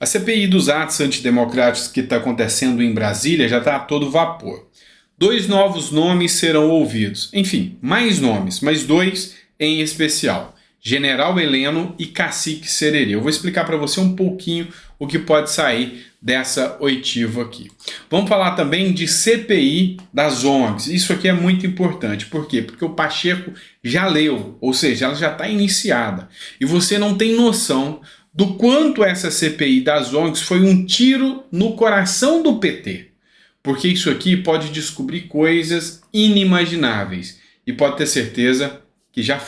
A CPI dos atos antidemocráticos que está acontecendo em Brasília já está a todo vapor. 2 novos nomes serão ouvidos. Enfim, mais nomes, mas 2 em especial. General Heleno e Cacique Sererê. Eu vou explicar para você um pouquinho o que pode sair dessa oitiva aqui. Vamos falar também de CPI das ONGs. Isso aqui é muito importante. Por quê? Porque o Pacheco já leu, ou seja, ela já está iniciada. E você não tem noção do quanto essa CPI das ONGs foi um tiro no coração do PT. Porque isso aqui pode descobrir coisas inimagináveis. E pode ter certeza que já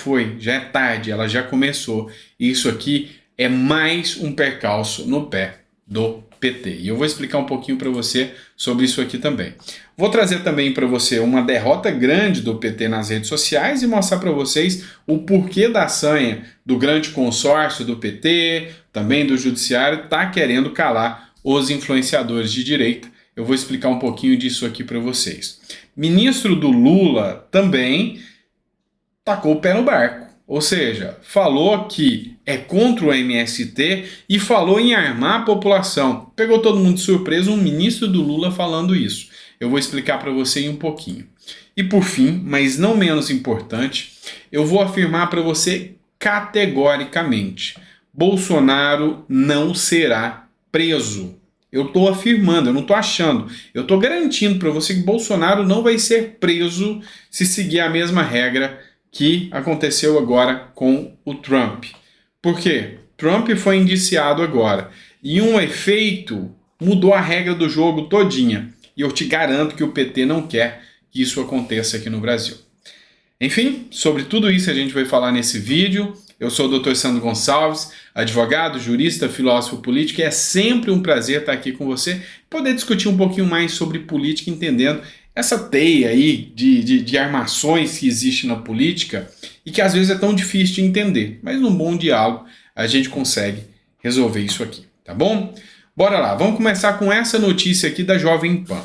é tarde, ela já começou. E isso aqui é mais um percalço no pé do PT. E eu vou explicar um pouquinho para você sobre isso aqui também. Vou trazer também para você uma derrota grande do PT nas redes sociais e mostrar para vocês o porquê da sanha do grande consórcio do PT, também do judiciário, tá querendo calar os influenciadores de direita. Eu vou explicar um pouquinho disso aqui para vocês. Ministro do Lula também tacou o pé no barco. Ou seja, falou que é contra o MST e falou em armar a população. Pegou todo mundo de surpresa um ministro do Lula falando isso. Eu vou explicar para você em um pouquinho. E por fim, mas não menos importante, eu vou afirmar para você categoricamente: Bolsonaro não será preso. Eu estou afirmando, eu não estou achando. Eu estou garantindo para você que Bolsonaro não vai ser preso se seguir a mesma regra que aconteceu agora com o Trump. Por quê? Trump foi indiciado agora. E um efeito mudou a regra do jogo todinha. E eu te garanto que o PT não quer que isso aconteça aqui no Brasil. Enfim, sobre tudo isso a gente vai falar nesse vídeo. Eu sou o Dr. Sandro Gonçalves, advogado, jurista, filósofo político, e é sempre um prazer estar aqui com você, poder discutir um pouquinho mais sobre política, entendendo essa teia aí de armações que existe na política e que às vezes é tão difícil de entender, mas num bom diálogo a gente consegue resolver isso aqui, tá bom? Bora lá, vamos começar com essa notícia aqui da Jovem Pan.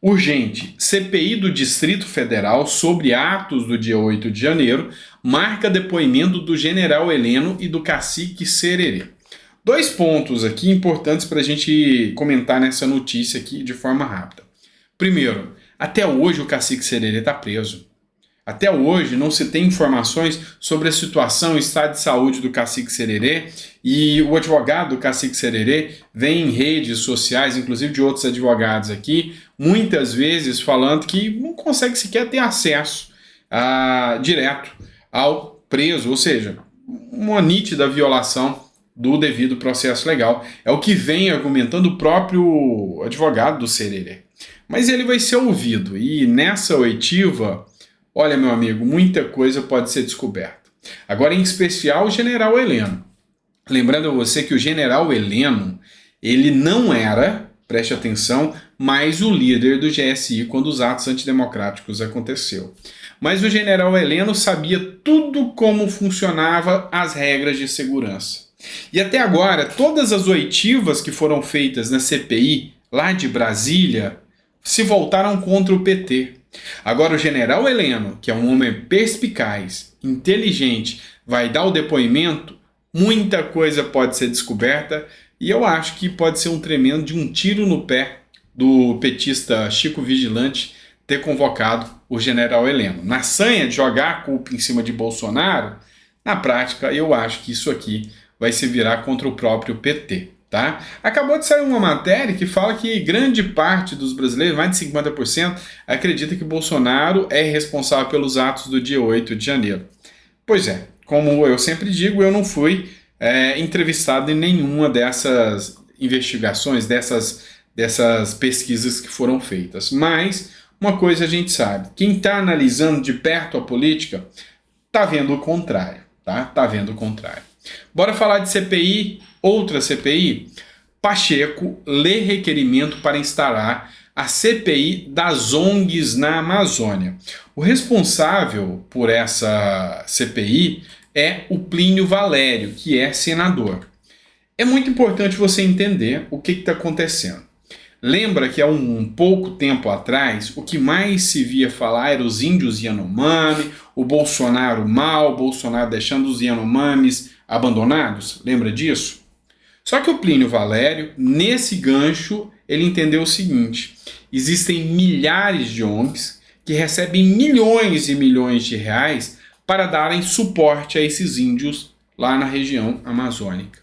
Urgente, CPI do Distrito Federal sobre atos do dia 8 de janeiro marca depoimento do General Heleno e do Cacique Sererê. 2 pontos aqui importantes para a gente comentar nessa notícia aqui de forma rápida. Primeiro, até hoje o Cacique Sererê está preso. Até hoje não se tem informações sobre a situação e estado de saúde do Cacique Sererê, e o advogado do Cacique Sererê vem em redes sociais, inclusive de outros advogados aqui, muitas vezes falando que não consegue sequer ter acesso direto ao preso, ou seja, uma nítida violação do devido processo legal. É o que vem argumentando o próprio advogado do Sererê. Mas ele vai ser ouvido, e nessa oitiva, olha, meu amigo, muita coisa pode ser descoberta. Agora, em especial, o General Heleno. Lembrando a você que o General Heleno, ele não era, preste atenção, mais o líder do GSI quando os atos antidemocráticos aconteceu. Mas o General Heleno sabia tudo como funcionava as regras de segurança. E até agora, todas as oitivas que foram feitas na CPI, lá de Brasília, se voltaram contra o PT. Agora o General Heleno, que é um homem perspicaz, inteligente, vai dar o depoimento, muita coisa pode ser descoberta, e eu acho que pode ser um tremendo de um tiro no pé do petista Chico Vigilante ter convocado o General Heleno. Na sanha de jogar a culpa em cima de Bolsonaro, na prática eu acho que isso aqui vai se virar contra o próprio PT. Tá? Acabou de sair uma matéria que fala que grande parte dos brasileiros, mais de 50%, acredita que Bolsonaro é responsável pelos atos do dia 8 de janeiro. Pois é, como eu sempre digo, eu não fui entrevistado em nenhuma dessas investigações, dessas pesquisas que foram feitas. Mas uma coisa a gente sabe, quem está analisando de perto a política está vendo o contrário, tá? Tá vendo o contrário. Bora falar de CPI, outra CPI. Pacheco lê requerimento para instalar a CPI das ONGs na Amazônia. O responsável por essa CPI é o Plínio Valério, que é senador. É muito importante você entender o que está acontecendo. Lembra que há um pouco tempo atrás, o que mais se via falar era os índios Yanomami, o Bolsonaro mal, o Bolsonaro deixando os Yanomamis abandonados? Lembra disso? Só que o Plínio Valério, nesse gancho, ele entendeu o seguinte: existem milhares de ONGs que recebem milhões e milhões de reais para darem suporte a esses índios lá na região amazônica.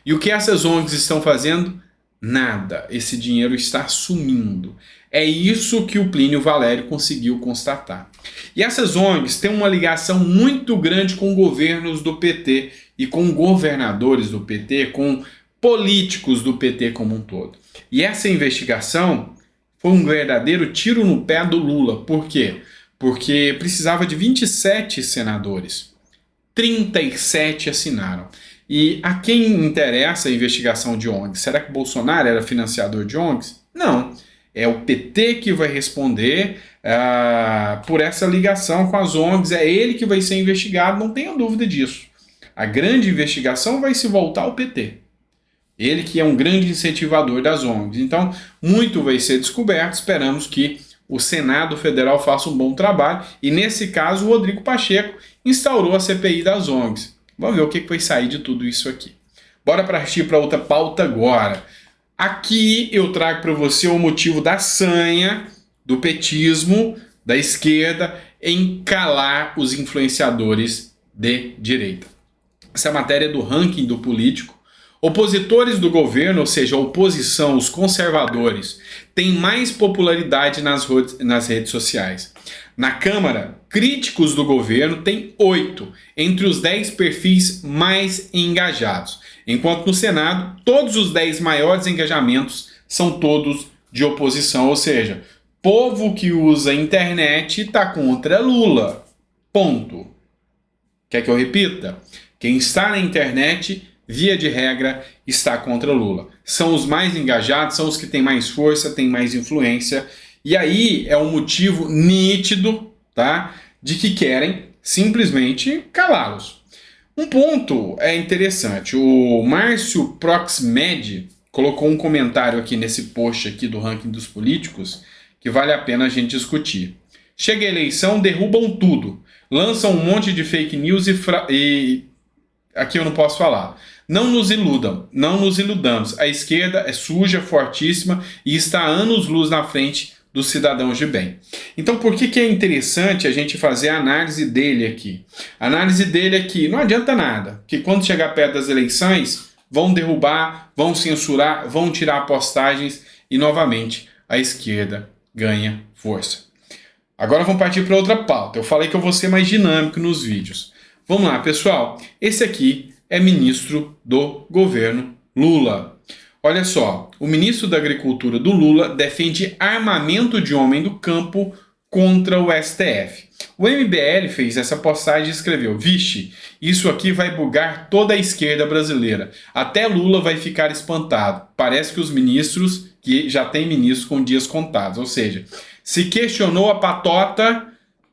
E o que essas ONGs estão fazendo? Nada. Esse dinheiro está sumindo. É isso que o Plínio Valério conseguiu constatar. E essas ONGs têm uma ligação muito grande com governos do PT e com governadores do PT, com políticos do PT como um todo. E essa investigação foi um verdadeiro tiro no pé do Lula. Por quê? Porque precisava de 27 senadores. 37 assinaram. E a quem interessa a investigação de ONGs? Será que Bolsonaro era financiador de ONGs? Não. É o PT que vai responder por essa ligação com as ONGs. É ele que vai ser investigado, não tenha dúvida disso. A grande investigação vai se voltar ao PT. Ele que é um grande incentivador das ONGs. Então, muito vai ser descoberto. Esperamos que o Senado Federal faça um bom trabalho. E, nesse caso, o Rodrigo Pacheco instaurou a CPI das ONGs. Vamos ver o que vai sair de tudo isso aqui. Bora partir para outra pauta agora. Aqui eu trago para você o motivo da sanha do petismo, da esquerda, em calar os influenciadores de direita. Essa matéria é do ranking do Político. Opositores do governo, ou seja, a oposição, os conservadores, têm mais popularidade nas redes sociais. Na Câmara, críticos do governo têm 8 entre os 10 perfis mais engajados, enquanto no Senado, todos os 10 maiores engajamentos são todos de oposição, ou seja, povo que usa a internet está contra Lula. Ponto. Quer que eu repita? Quem está na internet, via de regra, está contra Lula. São os mais engajados, são os que têm mais força, têm mais influência. E aí é um motivo nítido, tá, de que querem simplesmente calá-los. Um ponto é interessante. O Márcio Proxmed colocou um comentário aqui nesse post aqui do ranking dos políticos que vale a pena a gente discutir. Chega a eleição, derrubam tudo. Lançam um monte de fake news e aqui eu não posso falar. Não nos iludam, não nos iludamos. A esquerda é suja, fortíssima e está anos-luz na frente dos cidadãos de bem. Então, por que é interessante a gente fazer a análise dele aqui? A análise dele aqui não adianta nada, porque quando chegar perto das eleições, vão derrubar, vão censurar, vão tirar postagens e, novamente, a esquerda ganha força. Agora vamos partir para outra pauta. Eu falei que eu vou ser mais dinâmico nos vídeos. Vamos lá, pessoal. Esse aqui é ministro do governo Lula. Olha só, o ministro da Agricultura do Lula defende armamento de homem do campo contra o STF. O MBL fez essa postagem e escreveu: vixe, isso aqui vai bugar toda a esquerda brasileira. Até Lula vai ficar espantado. Parece que os ministros, que já tem ministros com dias contados. Ou seja, se questionou a patota,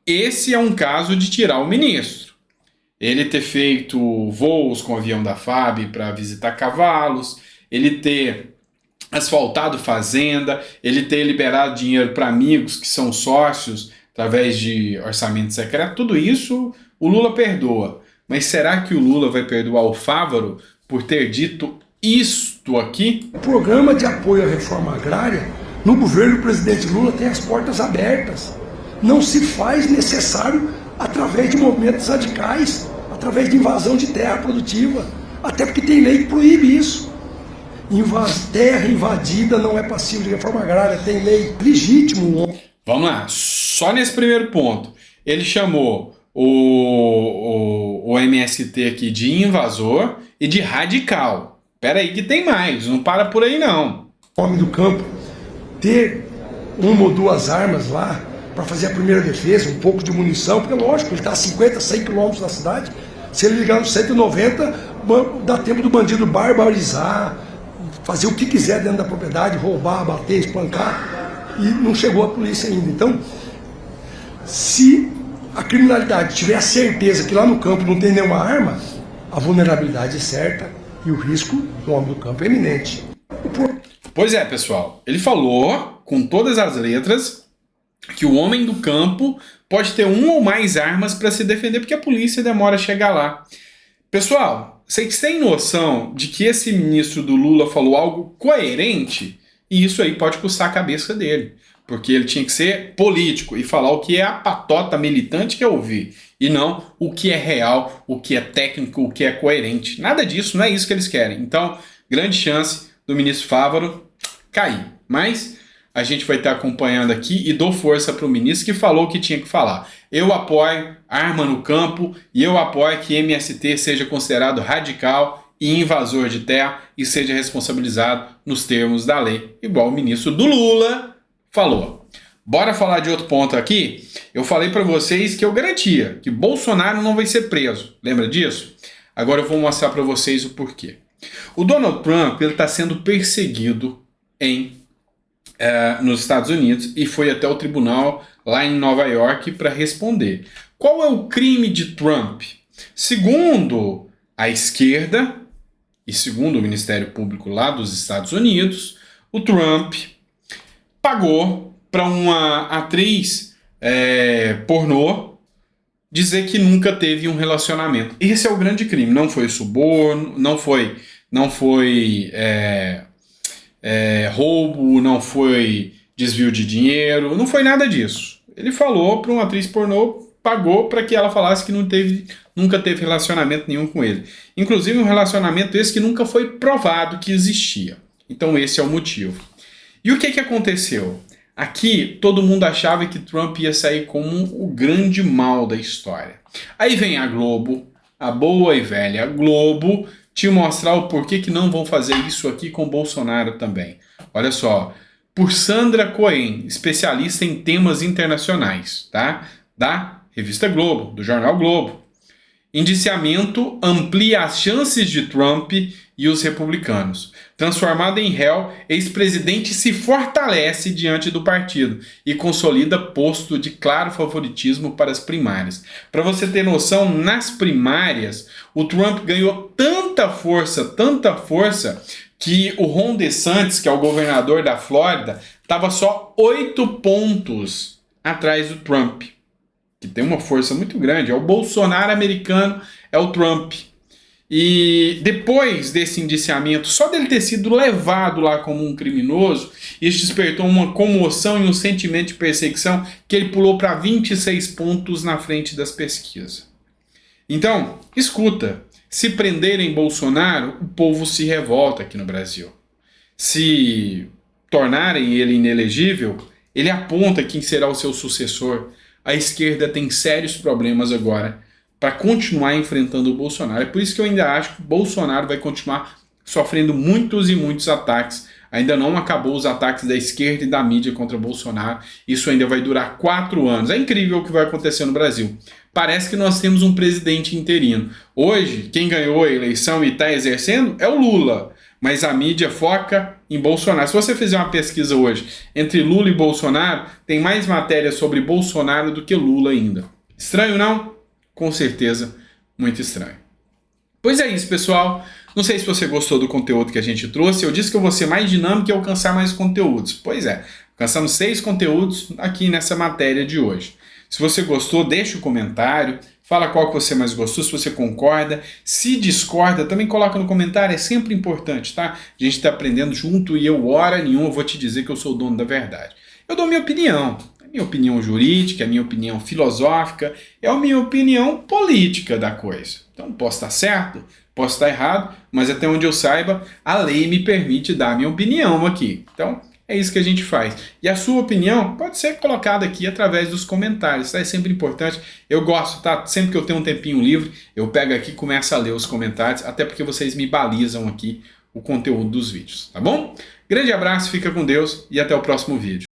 esse é um caso de tirar o ministro. Ele ter feito voos com o avião da FAB para visitar cavalos, ele ter asfaltado fazenda, ele ter liberado dinheiro para amigos que são sócios através de orçamento secreto, tudo isso o Lula perdoa. Mas será que o Lula vai perdoar o Fávaro por ter dito isto aqui? O programa de apoio à reforma agrária, no governo do presidente Lula, tem as portas abertas. Não se faz necessário através de movimentos radicais, através de invasão de terra produtiva, até porque tem lei que proíbe isso. Terra invadida não é passível de reforma agrária, tem lei legítimo. Vamos lá, só nesse primeiro ponto. Ele chamou o MST aqui de invasor e de radical. Espera aí que tem mais, não para por aí não. Homem do campo, ter uma ou duas armas lá para fazer a primeira defesa, um pouco de munição, porque lógico, ele está a 50, 100 quilômetros da cidade. Se ele ligar nos 190, dá tempo do bandido barbarizar, fazer o que quiser dentro da propriedade, roubar, bater, espancar, e não chegou a polícia ainda. Então, se a criminalidade tiver a certeza que lá no campo não tem nenhuma arma, a vulnerabilidade é certa e o risco do homem do campo é iminente. Pois é, pessoal, ele falou com todas as letras que o homem do campo pode ter uma ou mais armas para se defender porque a polícia demora a chegar lá. Pessoal, vocês têm noção de que esse ministro do Lula falou algo coerente? E isso aí pode custar a cabeça dele. Porque ele tinha que ser político e falar o que é a patota militante quer ouvir. E não o que é real, o que é técnico, o que é coerente. Nada disso, não é isso que eles querem. Então, grande chance do ministro Fávaro cair. Mas a gente vai estar acompanhando aqui e dou força para o ministro que falou o que tinha que falar. Eu apoio arma no campo e eu apoio que MST seja considerado radical e invasor de terra e seja responsabilizado nos termos da lei, igual o ministro do Lula falou. Bora falar de outro ponto aqui? Eu falei para vocês que eu garantia que Bolsonaro não vai ser preso. Lembra disso? Agora eu vou mostrar para vocês o porquê. O Donald Trump está sendo perseguido nos Estados Unidos e foi até o tribunal lá em Nova York para responder. Qual é o crime de Trump? Segundo a esquerda e segundo o Ministério Público lá dos Estados Unidos, o Trump pagou para uma atriz pornô dizer que nunca teve um relacionamento. Esse é o grande crime. Não foi suborno, não foi roubo, não foi desvio de dinheiro, não foi nada disso. Ele falou para uma atriz pornô, pagou para que ela falasse que nunca teve relacionamento nenhum com ele. Inclusive um relacionamento esse que nunca foi provado que existia. Então esse é o motivo. E o que aconteceu? Aqui todo mundo achava que Trump ia sair como o grande mal da história. Aí vem a Globo, a boa e velha Globo, te mostrar o porquê que não vão fazer isso aqui com Bolsonaro também. Olha só, por Sandra Cohen, especialista em temas internacionais, tá? Da revista Globo, do jornal Globo. Indiciamento amplia as chances de Trump e os republicanos. Transformado em réu, ex-presidente se fortalece diante do partido e consolida posto de claro favoritismo para as primárias. Para você ter noção, nas primárias, o Trump ganhou tanta força, que o Ron DeSantis, que é o governador da Flórida, estava só 8 pontos atrás do Trump, que tem uma força muito grande. É o Bolsonaro americano, é o Trump. E depois desse indiciamento, só dele ter sido levado lá como um criminoso, isso despertou uma comoção e um sentimento de perseguição que ele pulou para 26 pontos na frente das pesquisas. Então, escuta, se prenderem Bolsonaro, o povo se revolta aqui no Brasil. Se tornarem ele inelegível, ele aponta quem será o seu sucessor. A esquerda tem sérios problemas agora para continuar enfrentando o Bolsonaro. É por isso que eu ainda acho que o Bolsonaro vai continuar sofrendo muitos e muitos ataques. Ainda não acabou os ataques da esquerda e da mídia contra o Bolsonaro. Isso ainda vai durar 4 anos. É incrível o que vai acontecer no Brasil. Parece que nós temos um presidente interino. Hoje, quem ganhou a eleição e está exercendo é o Lula. Mas a mídia foca em Bolsonaro. Se você fizer uma pesquisa hoje entre Lula e Bolsonaro, tem mais matéria sobre Bolsonaro do que Lula ainda. Estranho, não? Com certeza, muito estranho. Pois é isso, pessoal. Não sei se você gostou do conteúdo que a gente trouxe. Eu disse que eu vou ser mais dinâmico e alcançar mais conteúdos. Pois é, alcançamos 6 conteúdos aqui nessa matéria de hoje. Se você gostou, deixa o comentário. Fala qual que você mais gostou, se você concorda. Se discorda, também coloca no comentário. É sempre importante, tá? A gente está aprendendo junto e eu, hora nenhuma, vou te dizer que eu sou o dono da verdade. Eu dou minha opinião. Minha opinião jurídica, a minha opinião filosófica, é a minha opinião política da coisa. Então, posso estar certo, posso estar errado, mas até onde eu saiba, a lei me permite dar a minha opinião aqui. Então, é isso que a gente faz. E a sua opinião pode ser colocada aqui através dos comentários, tá? É sempre importante. Eu gosto, tá? Sempre que eu tenho um tempinho livre, eu pego aqui e começo a ler os comentários, até porque vocês me balizam aqui o conteúdo dos vídeos, tá bom? Grande abraço, fica com Deus e até o próximo vídeo.